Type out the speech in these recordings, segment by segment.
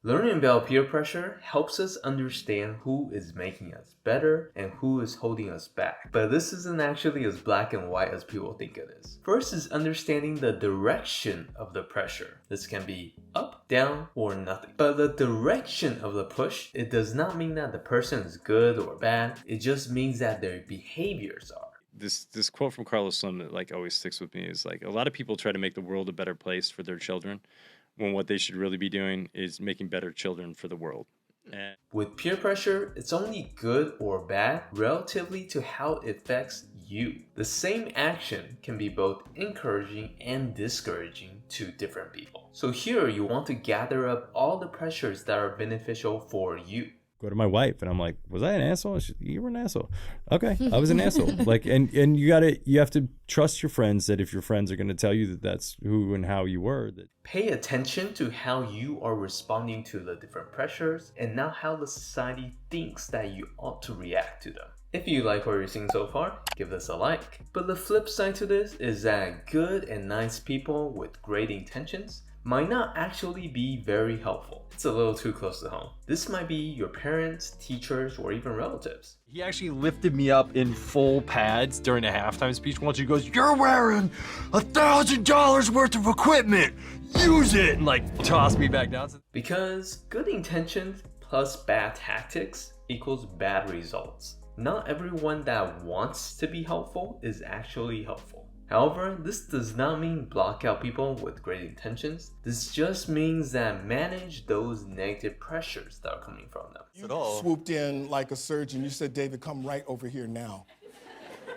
Learning about peer pressure helps us understand who is making us better and who is holding us back. But this isn't actually as black and white as people think it is. First is understanding the direction of the pressure. This can be up, down, or nothing. But the direction of the push, it does not mean that the person is good or bad. It just means that their behaviors are. This quote from Carlos Slim that like always sticks with me is like, a lot of people try to make the world a better place for their children, when what they should really be doing is making better children for the world. And with peer pressure, it's only good or bad relatively to how it affects you. The same action can be both encouraging and discouraging to different people. So here you want to gather up all the pressures that are beneficial for you. Go to my wife and I'm like, was I an asshole? You were an asshole. Okay, I was an asshole. Like, and you have to trust your friends, that if your friends are going to tell you that that's who and how you were. That pay attention to how you are responding to the different pressures and not how the society thinks that you ought to react to them. If you like what you're seeing so far, give this a like. But the flip side to this is that good and nice people with great intentions might not actually be very helpful. It's a little too close to home. This might be your parents, teachers, or even relatives. He actually lifted me up in full pads during a halftime speech once. He goes, "You're wearing $1,000 worth of equipment. Use it!" And like tossed me back down. Because good intentions plus bad tactics equals bad results. Not everyone that wants to be helpful is actually helpful. However, this does not mean block out people with great intentions. This just means that manage those negative pressures that are coming from them. You swooped in like a surgeon. You said, "David, come right over here now."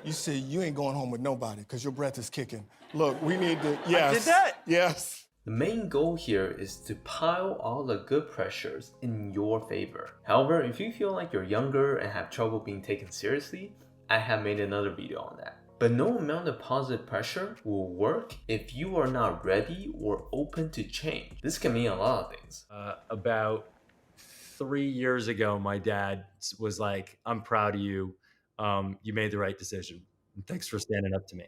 You said, "You ain't going home with nobody because your breath is kicking. Look, we need to..." Yes. I did that? Yes. The main goal here is to pile all the good pressures in your favor. However, if you feel like you're younger and have trouble being taken seriously, I have made another video on that. But no amount of positive pressure will work if you are not ready or open to change. This can mean a lot of things. About 3 years ago, my dad was like, "I'm proud of you. You made the right decision. Thanks for standing up to me."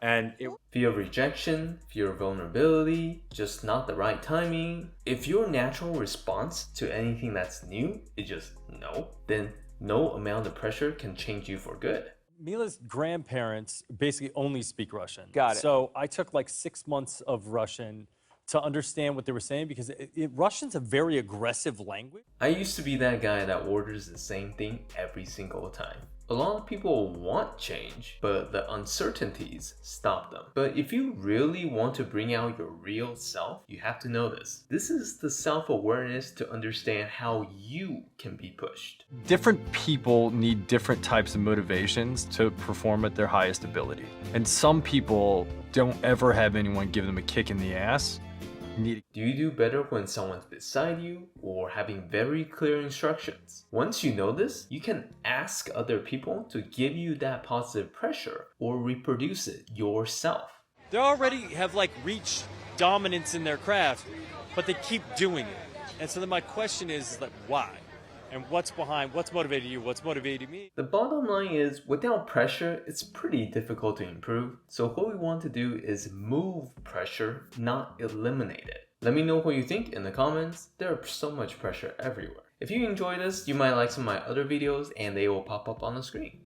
And fear of rejection, fear of vulnerability, just not the right timing. If your natural response to anything that's new is just no, then no amount of pressure can change you for good. Mila's grandparents basically only speak Russian. Got it. So I took like 6 months of Russian to understand what they were saying, because Russian's a very aggressive language. I used to be that guy that orders the same thing every single time. A lot of people want change, but the uncertainties stop them. But if you really want to bring out your real self, you have to know this. This is the self-awareness to understand how you can be pushed. Different people need different types of motivations to perform at their highest ability. And some people don't ever have anyone give them a kick in the ass. Do you do better when someone's beside you or having very clear instructions? Once you know this, you can ask other people to give you that positive pressure or reproduce it yourself. they already have like reached dominance in their craft, but they keep doing it. And so then my question is like, why? And what's motivating you? What's motivating me? The bottom line is, without pressure, it's pretty difficult to improve. So what we want to do is move pressure, not eliminate it. Let me know what you think in the comments. There's so much pressure everywhere. If you enjoyed this, you might like some of my other videos and they will pop up on the screen.